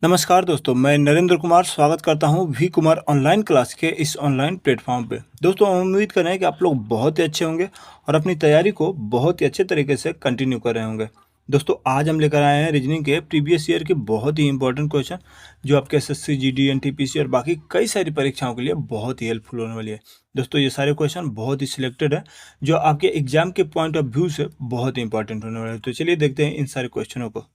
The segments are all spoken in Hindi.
नमस्कार दोस्तों, मैं नरेंद्र कुमार स्वागत करता हूं वी कुमार ऑनलाइन क्लास के इस ऑनलाइन प्लेटफॉर्म पे। दोस्तों, हम उम्मीद कर रहे हैं कि आप लोग बहुत ही अच्छे होंगे और अपनी तैयारी को बहुत ही अच्छे तरीके से कंटिन्यू कर रहे होंगे। दोस्तों, आज हम लेकर आए हैं रीजनिंग के प्रीवियस ईयर के बहुत ही इंपॉर्टेंट क्वेश्चन, जो आपके एसएससी, जीडी, एनटीपीसी और बाकी कई सारी परीक्षाओं के लिए बहुत ही हेल्पफुल होने वाली है। दोस्तों, ये सारे क्वेश्चन बहुत ही सिलेक्टेड है, जो आपके एग्जाम के पॉइंट ऑफ व्यू से बहुत ही इंपॉर्टेंट होने वाले हैं। तो चलिए देखते हैं इन सारे क्वेश्चनों को।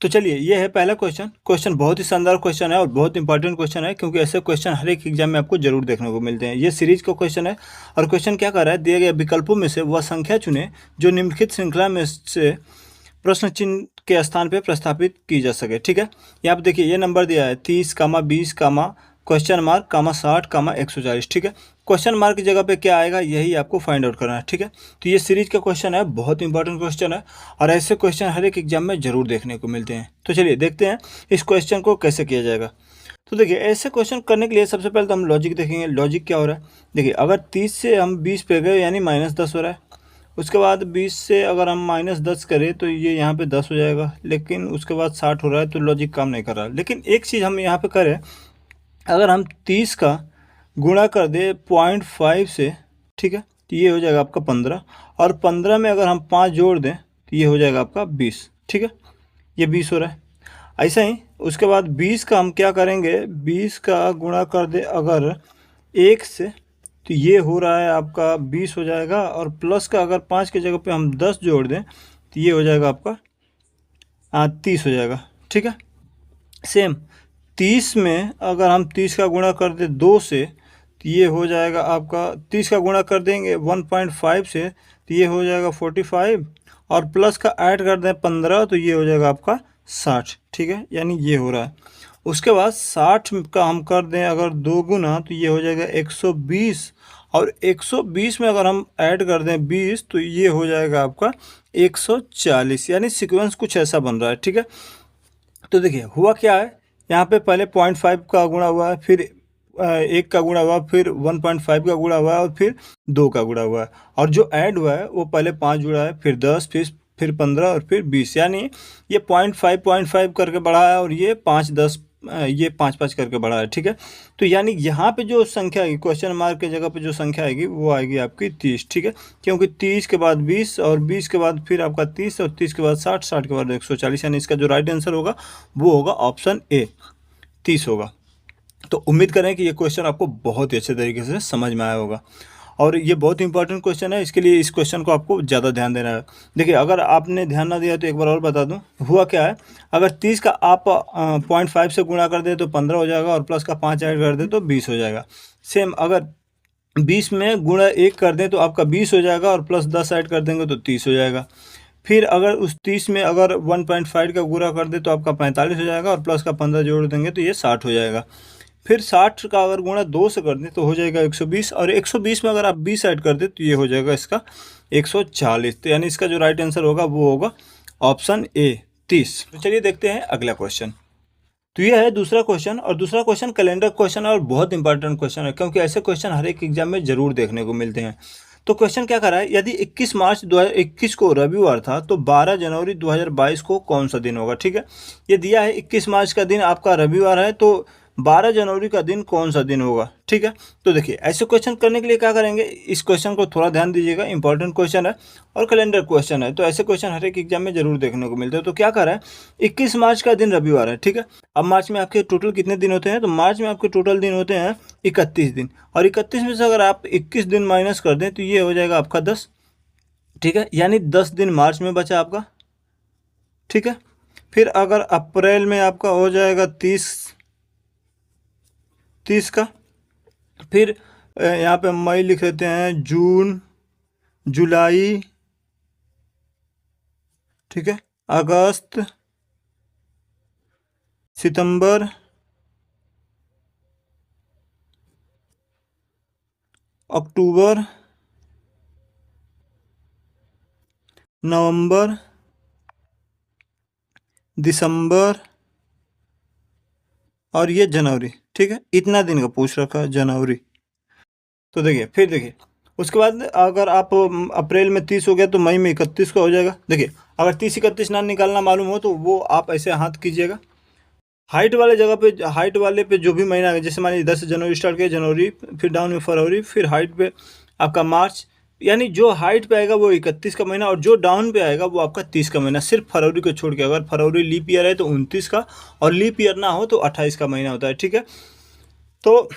तो चलिए, ये है पहला क्वेश्चन। क्वेश्चन बहुत ही शानदार क्वेश्चन है और बहुत इंपॉर्टेंट क्वेश्चन है, क्योंकि ऐसे क्वेश्चन हर एक एग्जाम में आपको जरूर देखने को मिलते हैं। ये सीरीज का क्वेश्चन है और क्वेश्चन क्या कर रहा है, दिए गए विकल्पों में से वह संख्या चुनें जो निम्नलिखित श्रृंखला में से प्रश्न चिन्ह के स्थान पे प्रस्थापित की जा सके। ठीक है, यहाँ पे देखिए ये नंबर दिया है 30, 20, क्वेश्चन मार्क, 60, 140। ठीक है, क्वेश्चन मार्क की जगह पे क्या आएगा, यही आपको फाइंड आउट करना है। ठीक है, तो ये सीरीज का क्वेश्चन है, बहुत इंपॉर्टेंट क्वेश्चन है और ऐसे क्वेश्चन हर एक एग्जाम में जरूर देखने को मिलते हैं। तो चलिए देखते हैं इस क्वेश्चन को कैसे किया जाएगा। तो देखिए, ऐसे क्वेश्चन करने के लिए सबसे पहले तो हम लॉजिक देखेंगे। लॉजिक क्या हो रहा है, देखिए अगर 30 से हम 20 पे गए यानी -10 हो रहा है। उसके बाद 20 से अगर हम -10 करें तो ये यहाँ पे 10 हो जाएगा, लेकिन उसके बाद 60 हो रहा है, तो लॉजिक काम नहीं कर रहा है। लेकिन एक चीज़ हम यहाँ पे करें, अगर हम 30 का गुणा कर दे 0.5 से, ठीक है, तो ये हो जाएगा आपका 15, और 15 में अगर हम 5 जोड़ दें तो ये हो जाएगा आपका 20। ठीक है, ये 20 हो रहा है। ऐसा ही उसके बाद 20 का हम क्या करेंगे, 20 का गुणा कर दे अगर 1 से, तो ये हो रहा है आपका 20 हो जाएगा, और प्लस का अगर 5 की जगह पे हम 10 जोड़ दें तो ये हो जाएगा आपका 30 हो जाएगा। ठीक है, सेम 30 में अगर हम 30 का गुणा कर दें 2 से, तो ये हो जाएगा आपका, 30 का गुणा कर देंगे 1.5 से, तो ये हो जाएगा 45, और प्लस का ऐड कर दें 15, तो ये हो जाएगा आपका 60। ठीक है, यानी ये हो रहा है। उसके बाद 60 का हम कर दें अगर 2 गुना, तो ये हो जाएगा 120, और 120 में अगर हम ऐड कर दें 20, तो ये हो जाएगा आपका 140। यानी सीक्वेंस कुछ ऐसा बन रहा है। ठीक है, तो देखिए हुआ क्या है, यहाँ पे पहले 0.5 का गुणा हुआ है, फिर 1 का गुणा हुआ, फिर 1.5 का गुणा हुआ है, और फिर 2 का गुणा हुआ है, और जो ऐड हुआ है वो पहले 5 जुड़ा है, फिर 10, फिर 15 और फिर 20। यानी ये 0.5 करके बढ़ा है, और ये 5, 10, ये 5 करके बढ़ा है। ठीक है, तो यानी यहाँ पे जो संख्या आएगी, क्वेश्चन मार्क की जगह पे जो संख्या आएगी वो आएगी आपकी 30। ठीक है, क्योंकि 30 के बाद 20, और 20 के बाद फिर आपका 30, और 30 के बाद 60, 60 के बाद 140। यानी इसका जो राइट आंसर होगा वो होगा ऑप्शन ए, 30 होगा। तो उम्मीद करें कि ये क्वेश्चन आपको बहुत ही अच्छे तरीके से समझ में आया होगा, और ये बहुत ही इंपॉर्टेंट क्वेश्चन है। इसके लिए इस क्वेश्चन को आपको ज़्यादा ध्यान देना है। देखिए, अगर आपने ध्यान ना दिया तो एक बार और बता दूं, हुआ क्या है, अगर 30 का आप 0.5 से गुणा कर दे तो 15 हो जाएगा, और प्लस का 5 ऐड कर दे तो 20 हो जाएगा। सेम अगर 20 में गुणा 1 कर दें तो आपका 20 हो जाएगा, और प्लस 10 ऐड कर देंगे तो 30 हो जाएगा। फिर अगर उस 30 में अगर 1.5 का गुणा कर दे तो आपका 45 हो जाएगा, और प्लस का 15 जोड़ देंगे तो ये 60 हो जाएगा। फिर 60 का अगर गुणा 2 से कर दें तो हो जाएगा 120, और 120 में अगर आप 20 ऐड कर दें तो ये हो जाएगा इसका 140। तो यानी इसका जो राइट आंसर होगा वो होगा ऑप्शन ए, 30। तो चलिए देखते हैं अगला क्वेश्चन। तो ये है दूसरा क्वेश्चन, और दूसरा क्वेश्चन कैलेंडर क्वेश्चन है और बहुत इंपॉर्टेंट क्वेश्चन है, क्योंकि ऐसे क्वेश्चन हर एक एग्जाम में जरूर देखने को मिलते हैं। तो क्वेश्चन क्या कर रहा है, यदि 21 मार्च 2021 को रविवार था तो 12 जनवरी 2022 को कौन सा दिन होगा। ठीक है, ये दिया है 21 मार्च का दिन आपका रविवार है, तो 12 जनवरी का दिन कौन सा दिन होगा। ठीक है, तो देखिए ऐसे क्वेश्चन करने के लिए क्या करेंगे, इस क्वेश्चन को थोड़ा ध्यान दीजिएगा, इंपॉर्टेंट क्वेश्चन है और कैलेंडर क्वेश्चन है, तो ऐसे क्वेश्चन हर एक एग्जाम में जरूर देखने को मिलते हैं। तो क्या कर रहा है, 21 मार्च का दिन रविवार है। ठीक है, अब मार्च में आपके टोटल कितने दिन होते हैं, तो मार्च में आपके टोटल दिन होते हैं 31 दिन, और 31 में से अगर आप 21 दिन माइनस कर दें तो ये हो जाएगा आपका 10। ठीक है, यानी 10 दिन मार्च में बचा आपका। ठीक है, फिर अगर अप्रैल में आपका हो जाएगा 30 का, फिर यहाँ पे मई लिख लेते हैं, जून, जुलाई, ठीक है, अगस्त, सितंबर, अक्टूबर, नवंबर, दिसंबर, और ये जनवरी। ठीक है, इतना दिन का पूछ रखा है, जनवरी। तो देखिए फिर देखिए उसके बाद अगर आप अप्रैल में 30 हो गया तो मई में 31 का हो जाएगा। देखिए अगर 30 31 ना निकालना मालूम हो तो वो आप ऐसे हाथ कीजिएगा, हाइट वाले जगह पे, हाइट वाले पे जो भी महीना है, जैसे मान लीजिए 10 जनवरी स्टार्ट किया, जनवरी, फिर डाउन में फरवरी, फिर हाइट पे आपका मार्च, यानी जो हाइट पे आएगा वो 31 का महीना, और जो डाउन पे आएगा वो आपका 30 का महीना, सिर्फ फरवरी को छोड़ के। अगर फरवरी लीप ईयर है तो 29 का, और लीप ईयर ना हो तो 28 का महीना होता है, ठीक है। तो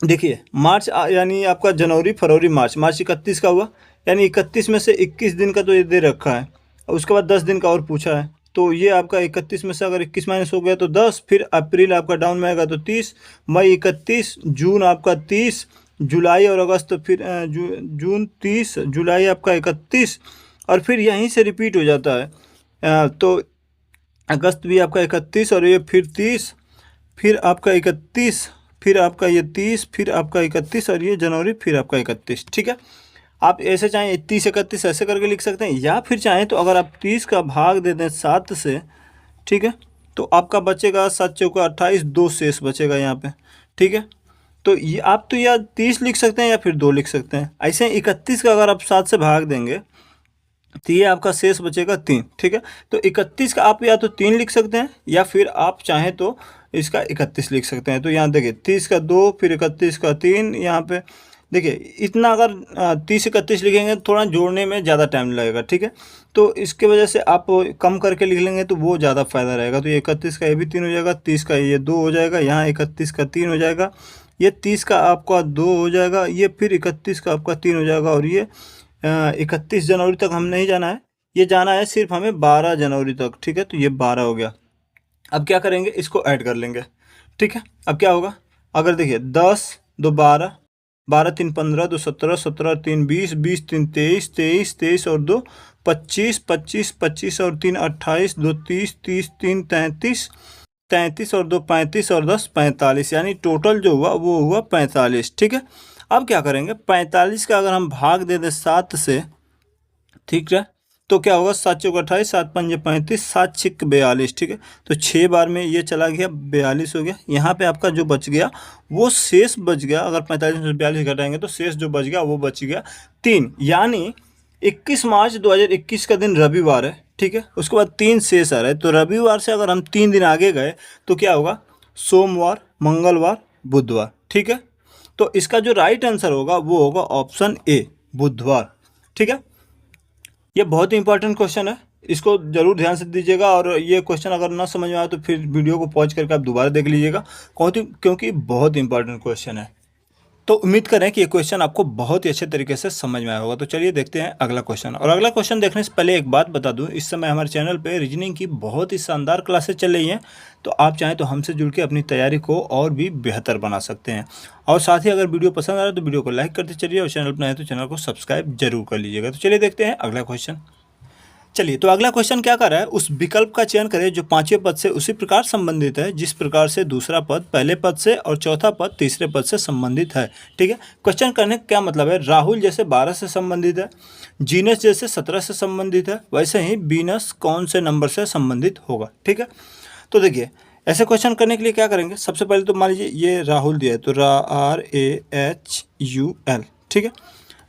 देखिए मार्च यानी आपका जनवरी फरवरी मार्च, मार्च 31 का हुआ, यानी 31 में से 21 दिन का तो ये दे रखा है, और उसके बाद 10 दिन का और पूछा है, तो ये आपका 31 में से अगर 21 माइनस हो गया तो 10, फिर अप्रैल आपका डाउन में आएगा तो 30, मई 31, जून आपका 30, जुलाई और अगस्त फिर जून 30, जुलाई आपका 31, और फिर यहीं से रिपीट हो जाता है। तो अगस्त भी आपका 31, और ये फिर 30, फिर आपका 31, फिर आपका ये 30, फिर आपका 31, और ये जनवरी फिर आपका 31, ठीक है। आप ऐसे चाहें 30 31 ऐसे करके लिख सकते हैं, या फिर चाहें तो अगर आप 30 का भाग दे दें 7 से, ठीक है, तो आपका बचेगा 7 चौका 28, 2 शेष बचेगा यहाँ पे, ठीक है। तो ये आप तो या 30 लिख सकते हैं या फिर 2 लिख सकते हैं। ऐसे 31 का अगर आप 7 से भाग देंगे तो ये आपका शेष बचेगा 3, ठीक है। तो 31 का आप या तो 3 लिख सकते हैं, या फिर आप चाहें तो इसका 31 लिख सकते हैं। तो यहाँ देखिए 30 का 2, फिर 31 का 3, यहाँ पे देखिए इतना अगर 30 31 लिखेंगे तो थोड़ा जोड़ने में ज़्यादा टाइम लगेगा, ठीक है। तो इसके वजह से आप कम करके लिख लेंगे तो वो ज़्यादा फ़ायदा रहेगा। तो ये 31 का ये भी 3 हो जाएगा, 30 का ये 2 हो जाएगा, यहाँ 31 का 3 हो जाएगा, ये 30 का आपका 2 हो जाएगा, ये फिर 31 का आपका 3 हो जाएगा, और ये 31 जनवरी तक हम नहीं जाना है, ये जाना है सिर्फ हमें 12 जनवरी तक, ठीक है। तो ये 12 हो गया। अब क्या करेंगे, इसको ऐड कर लेंगे, ठीक है। अब क्या होगा, अगर देखिए 10 2 12, 12 3 15, 2 17, 17 3 20, 20 3 23, 23 23 और 2 25, 25 25 और 3 28, 2 30, 30 3 33, 33 और 2 35 और 10 45, यानी टोटल जो हुआ वो हुआ 45, ठीक है। अब क्या करेंगे, 45 का अगर हम भाग दे दें 7 से, ठीक है, तो क्या होगा, 7 चौक 28, 7 पंजे 35, 7 छिक 42, ठीक है। तो 6 बार में ये चला गया, 42 हो गया। यहाँ पे आपका जो बच गया वो शेष बच गया, अगर 45 में से 42 घटाएंगे तो शेष जो बच गया वो बच गया 3, यानी 21 मार्च 2021 का दिन रविवार है, ठीक है। उसके बाद 3 शेष आ रहा है, तो रविवार से अगर हम 3 दिन आगे गए तो क्या होगा, सोमवार, मंगलवार, बुधवार, ठीक है। तो इसका जो राइट आंसर होगा वो होगा ऑप्शन ए, बुधवार, ठीक है। ये बहुत ही इंपॉर्टेंट क्वेश्चन है, इसको जरूर ध्यान से दीजिएगा, और ये क्वेश्चन अगर ना समझ में आए तो फिर वीडियो को पॉज करके आप दोबारा देख लीजिएगा, क्योंकि बहुत इंपॉर्टेंट क्वेश्चन है। तो उम्मीद करें कि ये क्वेश्चन आपको बहुत ही अच्छे तरीके से समझ में आया होगा। तो चलिए देखते हैं अगला क्वेश्चन। और अगला क्वेश्चन देखने से पहले एक बात बता दूं, इस समय हमारे चैनल पे रीजनिंग की बहुत ही शानदार क्लासेस चल रही हैं, तो आप चाहें तो हमसे जुड़ के अपनी तैयारी को और भी बेहतर बना सकते हैं। और साथ ही अगर वीडियो पसंद आ रहा है तो वीडियो को लाइक करते चलिए, और चैनल पर नए तो चैनल को सब्सक्राइब जरूर कर लीजिएगा। तो चलिए देखते हैं अगला क्वेश्चन। चलिए, तो अगला क्वेश्चन क्या कर रहा है, उस विकल्प का चयन करें जो पांचवें पद से उसी प्रकार संबंधित है जिस प्रकार से दूसरा पद पहले पद से और चौथा पद तीसरे पद से संबंधित है, ठीक है। क्वेश्चन करने का क्या मतलब है, राहुल जैसे 12 से संबंधित है, जीनस जैसे 17 से संबंधित है, वैसे ही बीनस कौन से नंबर से संबंधित होगा, ठीक है। तो देखिए ऐसे क्वेश्चन करने के लिए क्या करेंगे, सबसे पहले तो मान लीजिए ये राहुल दिया है, तो RAHUL, ठीक है।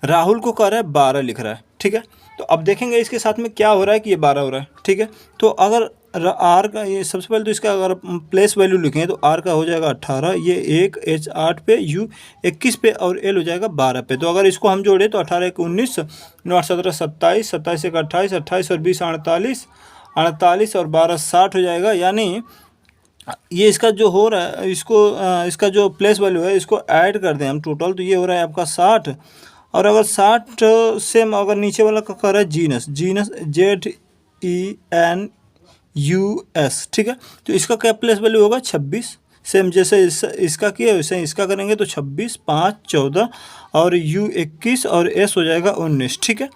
राहुल को कह रहा है 12 लिख रहा है, ठीक है। तो अब देखेंगे इसके साथ में क्या हो रहा है कि ये 12 हो रहा है, ठीक है। तो अगर आर का, ये सबसे पहले तो इसका अगर प्लेस वैल्यू लिखेंगे तो आर का हो जाएगा 18, ये 1, H 8 पे, U 21 पे, और L हो जाएगा 12 पे। तो अगर इसको हम जोड़े तो 18 1 19, 9 17 27, 27 1 28, 28 और 20 48, 48 और 12 60 हो जाएगा। यानी ये इसका जो हो रहा है, इसका जो प्लेस वैल्यू है इसको ऐड कर दें हम टोटल, तो ये हो रहा है आपका 60। और अगर 60 से अगर नीचे वाला का कर रहा है जीनस ZENUS, ठीक है। तो इसका क्या प्लेस वैल्यू होगा 26, सेम जैसे इसका किया वैसे इसका करेंगे, तो 26 5 14 और U 21 और S हो जाएगा 19, ठीक है।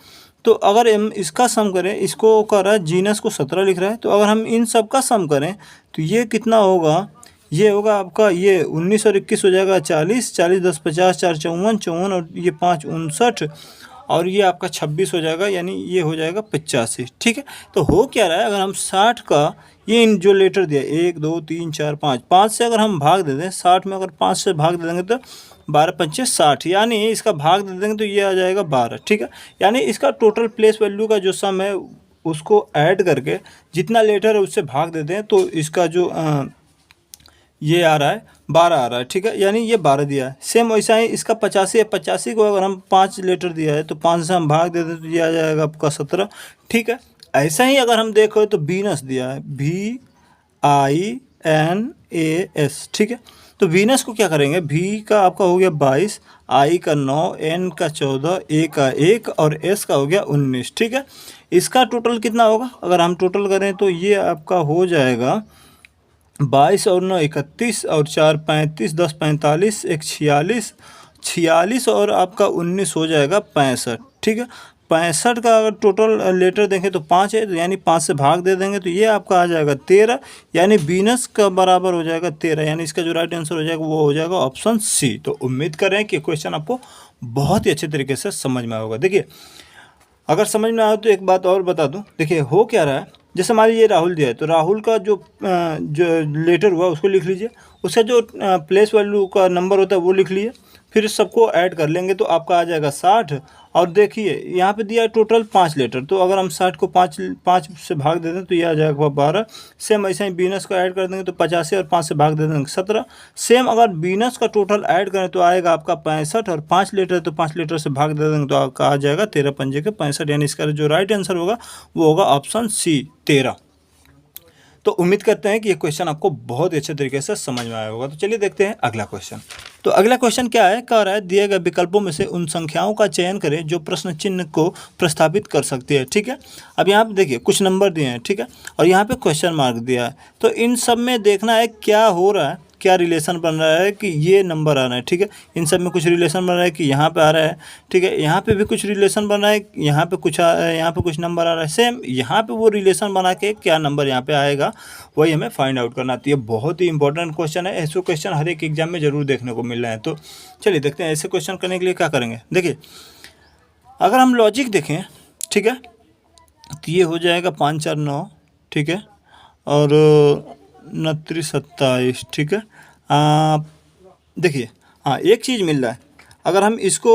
तो अगर हम इसका सम करें, इसको कर रहा है जीनस को 17 लिख रहा है, तो अगर हम इन सब का सम करें तो ये कितना होगा, ये होगा आपका ये 19 और 21 हो जाएगा 40, 40 10 50, 4 54, 54 और ये 5 59, और ये आपका 26 हो जाएगा, यानी ये हो जाएगा 85, ठीक है। तो हो क्या रहा है, अगर हम 60 का ये इन जो लेटर दिया 1 2 3 4 5 से अगर हम भाग दे दें, 60 में अगर 5 से भाग दे देंगे तो 12 पंचे 60, यानी इसका भाग दे देंगे तो ये आ जाएगा 12, ठीक है। यानी इसका टोटल प्लेस वैल्यू का जो सम है उसको ऐड करके जितना लेटर है उससे भाग देते हैं, तो इसका जो ये आ रहा है 12 आ रहा है, ठीक है, यानी ये 12 दिया है। सेम वैसा ही इसका 85 है, 85 को अगर हम 5 लीटर दिया है तो 5 से हम भाग दे दें तो ये आ जाएगा आपका 17, ठीक है। ऐसा ही अगर हम देखो तो वीनस दिया है, VINAS, ठीक है। तो वीनस को क्या करेंगे, V का आपका हो गया 22, I का 9, N का 14, A का 1 और S का हो गया 19, ठीक है। इसका टोटल कितना होगा, अगर हम टोटल करें तो ये आपका हो जाएगा 22 और 9 31 और 4 35, 10 45, 1 46, 46 और आपका 19 हो जाएगा 65, ठीक है। 65 का अगर टोटल लेटर देखें तो 5 है, तो यानी 5 से भाग दे देंगे तो ये आपका आ जाएगा 13, यानी वीनस का बराबर हो जाएगा 13, यानी इसका जो राइट आंसर हो जाएगा वो हो जाएगा ऑप्शन सी। तो उम्मीद कर रहे हैं कि क्वेश्चन आपको बहुत ही अच्छे तरीके से समझ में आएगा। देखिए, अगर समझ में आए तो एक बात और बता दूं, देखिए हो क्या रहा है, जैसे हमारे ये राहुल दिया है तो राहुल का जो लेटर हुआ उसको लिख लीजिए, उसका जो प्लेस वैल्यू का नंबर होता है वो लिख लीजिए, फिर सबको ऐड कर लेंगे तो आपका आ जाएगा 60। और देखिए यहाँ पे दिया है टोटल 5 लेटर, तो अगर हम 60 को 5 से भाग दे दें तो ये आ जाएगा 12। सेम ऐसे ही बीनस को ऐड कर देंगे तो 85 और 5 से भाग दे देंगे 17। सेम अगर बीनस का टोटल ऐड करें तो आएगा आपका 65 और 5 लीटर, तो 5 लीटर से भाग दे देंगे तो आपका आ जाएगा 13 पंजे के 65, यानी इसका जो राइट आंसर होगा वो होगा ऑप्शन सी 13। तो उम्मीद करते हैं कि ये क्वेश्चन आपको बहुत ही अच्छे तरीके से समझ में आया होगा। तो चलिए देखते हैं अगला क्वेश्चन। तो अगला क्वेश्चन क्या है, कह रहा है दिए गए विकल्पों में से उन संख्याओं का चयन करें जो प्रश्न चिन्ह को प्रस्तावित कर सकती है, ठीक है। अब यहाँ पे देखिए कुछ नंबर दिए हैं, ठीक है, और यहाँ पे क्वेश्चन मार्क दिया है, तो इन सब में देखना है क्या हो रहा है, क्या रिलेशन बन रहा है कि ये नंबर आ रहा है, ठीक है। इन सब में कुछ रिलेशन बन रहा है कि यहाँ पे आ रहा है, ठीक है, यहाँ पे भी कुछ रिलेशन बन रहा है, यहाँ पे कुछ नंबर आ रहा है, सेम यहाँ पे वो रिलेशन बना के क्या नंबर यहाँ पे आएगा वही हमें फाइंड आउट करना आती है। बहुत ही इंपॉर्टेंट क्वेश्चन है, ऐसे क्वेश्चन हर एक एग्जाम में जरूर देखने को मिल रहे हैं। तो चलिए देखते हैं ऐसे क्वेश्चन करने के लिए क्या करेंगे। देखिए अगर हम लॉजिक देखें, ठीक है, तो ये हो जाएगा 5 4 9, ठीक है, और 29 27, ठीक है। देखिए हाँ एक चीज़ मिल रहा है, अगर हम इसको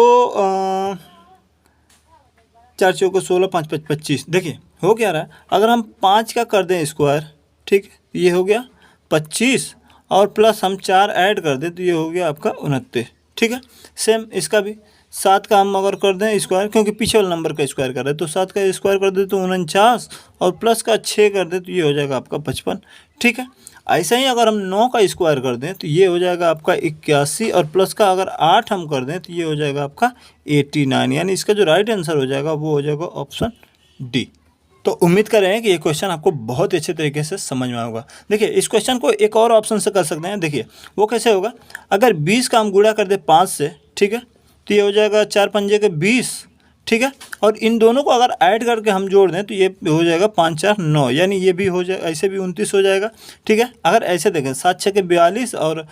4 चौको 16 5 5 25, देखिए हो क्या रहा है, अगर हम 5 का कर दें स्क्वायर, ठीक है, ये हो गया 25 और प्लस हम 4 ऐड कर दें तो ये हो गया आपका 29, ठीक है। सेम इसका भी 7 का हम अगर कर दें स्क्वायर, क्योंकि पीछे वाले नंबर का स्क्वायर कर रहे हैं, तो 7 का स्क्वायर कर दे तो 49 और प्लस का 6 कर दे तो ये हो जाएगा आपका 55, ठीक है। ऐसा ही अगर हम 9 का स्क्वायर कर दें तो ये हो जाएगा आपका 81 और प्लस का अगर 8 हम कर दें तो ये हो जाएगा आपका 89, यानी इसका जो राइट आंसर हो जाएगा वो हो जाएगा ऑप्शन डी। तो उम्मीद कर रहे हैं कि ये क्वेश्चन आपको बहुत ही अच्छे तरीके से समझ में आएगा। देखिए इस क्वेश्चन को एक और ऑप्शन से कर सकते हैं। देखिए वो कैसे होगा, अगर 20 का हम गुणा कर दे 5 से, ठीक है, तो ये हो जाएगा 4 पंजे के 20, ठीक है, और इन दोनों को अगर ऐड करके हम जोड़ दें तो ये हो जाएगा 5 4 9, यानी ये भी हो जाएगा, ऐसे भी 29 हो जाएगा, ठीक है। अगर ऐसे देखें 7 6 के 42 और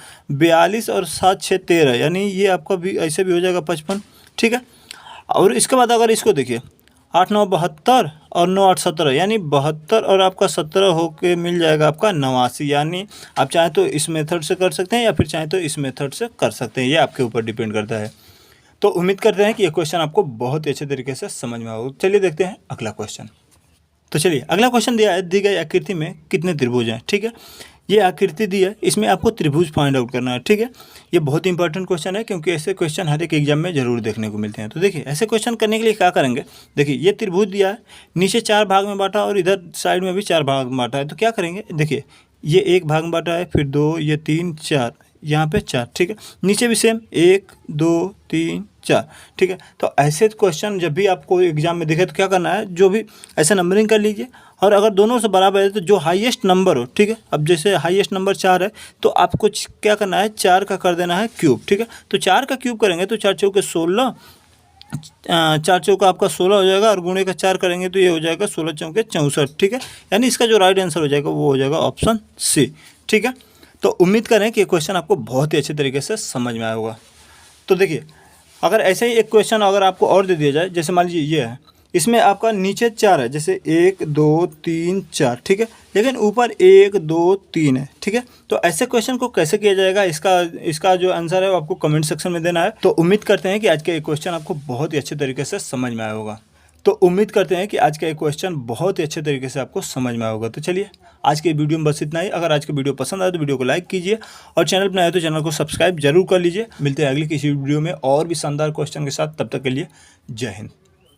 7 6 13, यानी ये आपका भी ऐसे भी हो जाएगा 55, ठीक है। और इसके बाद अगर इसको देखिए 8 9 72 और 9 8 17, यानी 72 और आपका 17 होके मिल जाएगा आपका 89, यानी आप चाहें तो इस मेथड से कर सकते हैं या फिर चाहें तो इस मेथड से कर सकते हैं, ये आपके ऊपर डिपेंड करता है। तो उम्मीद करते हैं कि ये क्वेश्चन आपको बहुत ही अच्छे तरीके से समझ में आएगा। चलिए देखते हैं अगला क्वेश्चन। तो चलिए अगला क्वेश्चन दिया है, दी गई आकृति में कितने त्रिभुज हैं, ठीक है। ये आकृति दी है, इसमें आपको त्रिभुज फाइंड आउट करना है, ठीक है। ये बहुत ही इंपॉर्टेंट क्वेश्चन है क्योंकि ऐसे क्वेश्चन हर एक एग्जाम में जरूर देखने को मिलते हैं। तो देखिए ऐसे क्वेश्चन करने के लिए क्या करेंगे, देखिए ये त्रिभुज दिया है, नीचे 4 भाग में बांटा और इधर साइड में भी 4 भाग में बांटा है। तो क्या करेंगे, देखिए ये 1 भाग में बांटा है, फिर 2, ये 3 4, यहाँ पे 4, ठीक है, नीचे भी सेम 1 2 3 4, ठीक है। तो ऐसे क्वेश्चन जब भी आपको एग्जाम में दिखे तो क्या करना है, जो भी ऐसे नंबरिंग कर लीजिए, और अगर दोनों से बराबर है तो जो हाईएस्ट नंबर हो, ठीक है। अब जैसे हाईएस्ट नंबर 4 है तो आपको क्या करना है, 4 का कर देना है क्यूब, ठीक है। तो 4 का क्यूब करेंगे तो 4 चौके 16, 4 चौका आपका 16 हो जाएगा, और गुणे का 4 करेंगे तो ये हो जाएगा 16 चौके 64, ठीक है। यानी इसका जो राइट आंसर हो जाएगा वो हो जाएगा ऑप्शन सी, ठीक है। तो उम्मीद करें कि ये क्वेश्चन आपको बहुत ही अच्छे तरीके से समझ में आया होगा। तो देखिए अगर ऐसे ही एक क्वेश्चन अगर आपको और दे दिया जाए, जैसे मान लीजिए ये है, इसमें आपका नीचे 4 है, जैसे 1 2 3 4, ठीक है, लेकिन ऊपर 1 2 3 है, ठीक है। तो ऐसे क्वेश्चन को कैसे किया जाएगा, इसका जो आंसर है वो आपको कमेंट सेक्शन में देना है। तो उम्मीद करते हैं कि आज का ये क्वेश्चन आपको बहुत ही अच्छे तरीके से समझ में आया होगा। तो उम्मीद करते हैं कि आज का ये क्वेश्चन बहुत ही अच्छे तरीके से आपको समझ में आया होगा। तो चलिए आज के वीडियो में बस इतना ही। अगर आज का वीडियो पसंद आए तो वीडियो को लाइक कीजिए और चैनल पर नए हो तो चैनल को सब्सक्राइब जरूर कर लीजिए। मिलते हैं अगली किसी वीडियो में और भी शानदार क्वेश्चन के साथ। तब तक के लिए जय हिंद।